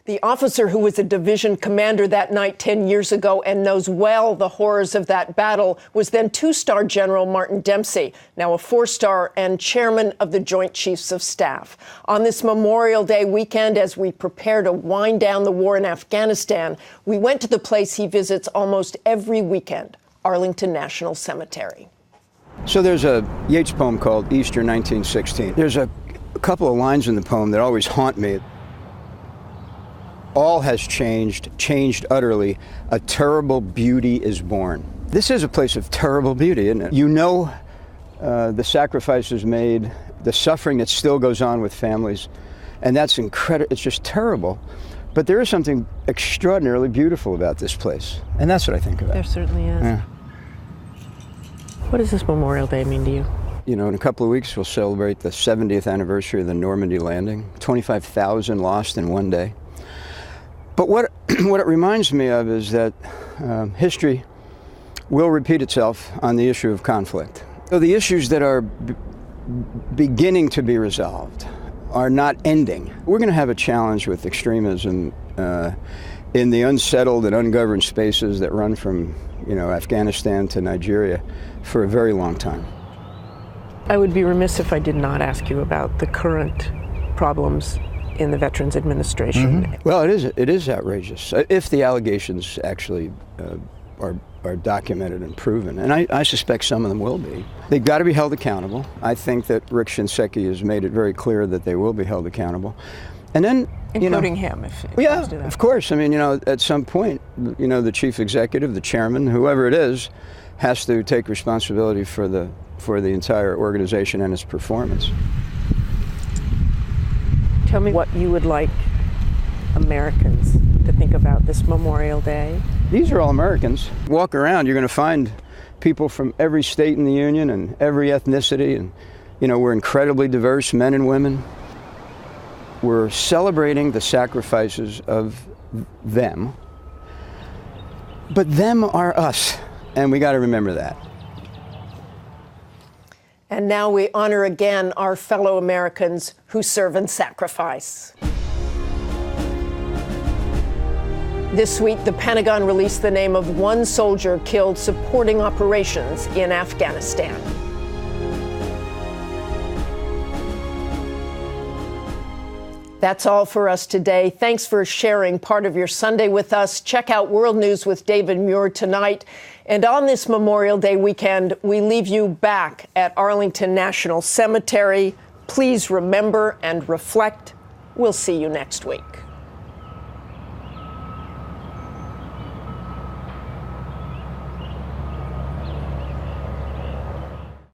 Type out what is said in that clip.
The officer who was a division commander that night 10 years ago and knows well the horrors of that battle was then two-star General Martin Dempsey, now a four-star and chairman of the Joint Chiefs of Staff. On this Memorial Day weekend, as we prepare to wind down the war in Afghanistan, we went to the place he visits almost every weekend, Arlington National Cemetery. So there's a Yeats poem called Easter 1916. There's a couple of lines in the poem that always haunt me. All has changed utterly. A terrible beauty is born. This is a place of terrible beauty, isn't it? You know the sacrifices made, the suffering that still goes on with families, and that's incredible. It's just terrible. But there is something extraordinarily beautiful about this place, and that's what I think about. There certainly is. Yeah. What does this Memorial Day mean to you? You know, in a couple of weeks, we'll celebrate the 70th anniversary of the Normandy landing. 25,000 lost in one day. But what it reminds me of is that history will repeat itself on the issue of conflict. So the issues that are beginning to be resolved are not ending. We're going to have a challenge with extremism in the unsettled and ungoverned spaces that run from, Afghanistan to Nigeria for a very long time. I would be remiss if I did not ask you about the current problems in the Veterans Administration. Mm-hmm. Well, it is outrageous if the allegations actually are documented and proven, and I suspect some of them will be. They've got to be held accountable. I think that Rick Shinseki has made it very clear that they will be held accountable. And then, including him, if yeah, of course. I mean, at some point, the chief executive, the chairman, whoever it is, has to take responsibility for the entire organization and its performance. Tell me what you would like Americans to think about this Memorial Day. These are all Americans. Walk around, you're going to find people from every state in the Union and every ethnicity, and we're incredibly diverse, men and women. We're celebrating the sacrifices of them, but them are us, and we got to remember that. And now we honor again our fellow Americans who serve and sacrifice. This week, the Pentagon released the name of one soldier killed supporting operations in Afghanistan. That's all for us today. Thanks for sharing part of your Sunday with us. Check out World News with David Muir tonight. And on this Memorial Day weekend, we leave you back at Arlington National Cemetery. Please remember and reflect. We'll see you next week.